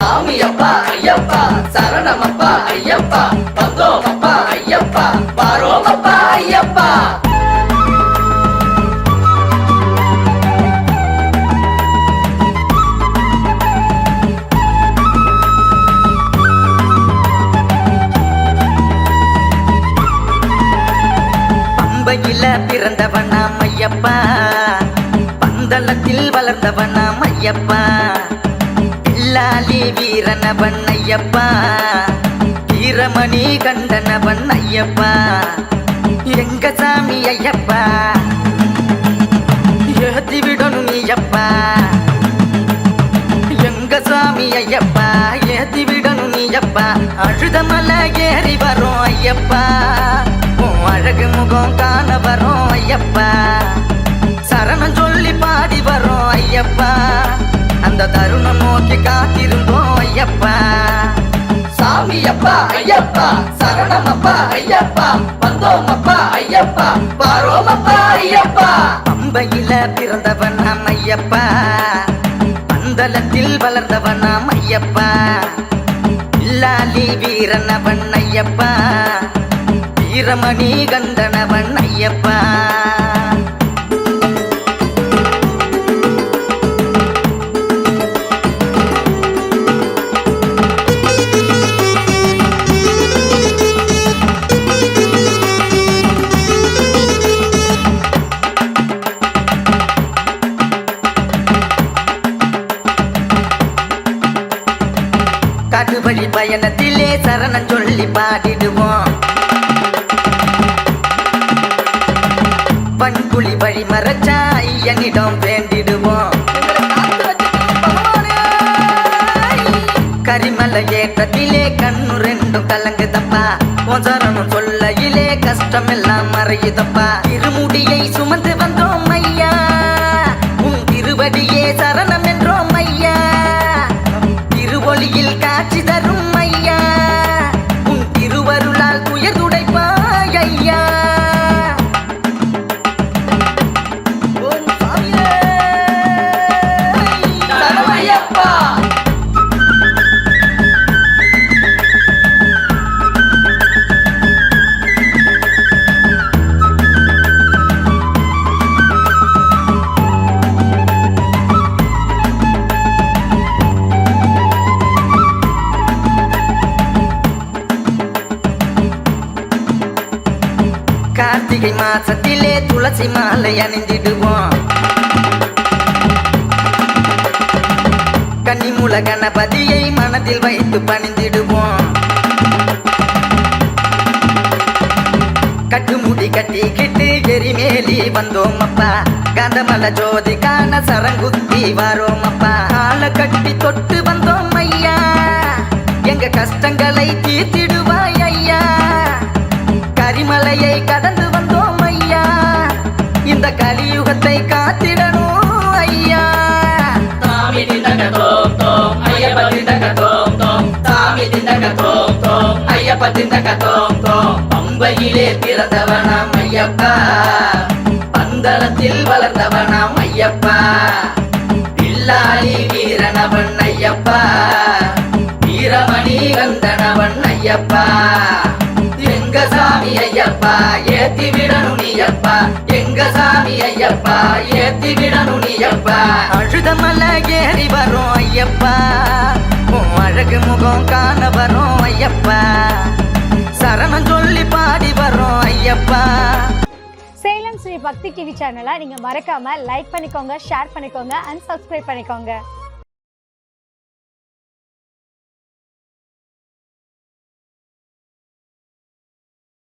சாமியப்பா ஐயப்பா சரணமப்பா ஐயப்பா வந்தோமப்பா ஐயப்பா வாரோமப்பா ஐயப்பா. பம்பையில பிறந்தவனாம் ஐயப்பா, பந்தளத்தில் வளர்ந்தவனாம் ஐயப்பா, பில்லாலி வீரனவன் ஐயப்பா, வீரமணி கண்டனவன் ஐயப்பா, எங்க சாமி ஐயப்பா ஏத்தி விடணும் நீயப்பா, எங்க சாமி ஐயப்பா ஏத்தி விடணும் நீயப்பா, அழுத மலை ஏறி வரும் ஐயப்பா, அழகு முகம் காண வரும் ஐயப்பா, சரணம் சொல்லி பாடி வரும் ஐயப்பா, அந்த தருணம் நோக்கி காத்திருந்தோம் ஐயப்பா. சாமியப்பா ஐயப்பா சரணமப்பா ஐயப்பா வந்தோமப்பா ஐயப்பா வாரோமப்பா ஐயப்பா. பம்பையில பிறந்தவனாம் ஐயப்பா, பந்தளத்தில் வளர்ந்தவனாம் ஐயப்பா, பில்லாலி வீரனவன் ஐயப்பா, வீரமணி கண்டனவன் ஐயப்பா. காட்டுவழி பயணத்திலே சரணம் சொல்லி பாடிடுவோம், பண்புலி வழி மறைச்சா ஐயனிடம் வேண்டிடுவோம், கரிமலை ஏற்றத்திலே கண்ணு ரெண்டும் கலங்குதப்பா, உன் சரணம் சொல்லையிலே கஷ்டம் எல்லாம் மறையுதப்பா, இருமுடியை சுமந்து வந்தோம் ஐயா, உன் திருவடியே சரணம் என்றோம் ஐயா, திருவொளியில் காட்சி தரும் ஐயா, உன் திருவருளால் துயர் துடைப்பாய் ஐயா. கார்த்திகை மாசத்திலே துளசி மாலை அணிந்திடுவோம், கன்னிமூல கணபதியை மனதில் வைத்து பணிந்திடுவோம், கட்டுமுடி கட்டிக்கிட்டு எரிமேலி வந்தோம் அப்பா, காந்தமல ஜோதி காண சரங்குத்தி வாரோம் அப்பா, கால கட்டி தொட்டு வந்தோம் ஐயா, எங்க கஷ்டங்களை தீர்த்திடுவாய் ஐயா, கரிமலையை கடந்து வந்தோம் ஐயா, இந்த கலியுகத்தை காத்திடணும் ஐயா. சாமி திண்டக தோம் தோம் ஐயப்ப திண்டக தோம் தோம், சாமி திண்டக தோம் தோம் ஐயப்ப திண்டக தோம் தோம். பம்பையிலே பிறந்தவனாம் ஐயப்பா, பந்தளத்தில் வளர்ந்தவனாம் ஐயப்பா, பில்லாலி வீரனவன் ஐயப்பா, வீரமணி கந்தனவன் ஐயப்பா, எங்க சாமி ஐயப்பா ஏத்தி விடணும் நீயப்பா, எங்க சாமி ஐயப்பா ஏத்தி விடணும் நீயப்பா, அழுத மலை ஏறி வரும் ஐயப்பா, அழகு முகம் காண வரும் ஐயப்பா, சரணம் சொல்லி பாடி வரும் ஐயப்பா. சேலம் ஸ்ரீ பக்தி டிவி சேனலை நீங்க மறக்காம லைக் பண்ணிக்கோங்க, ஷேர் பண்ணிக்கோங்க அண்ட் சப்ஸ்கிரைப் பண்ணிக்கோங்க.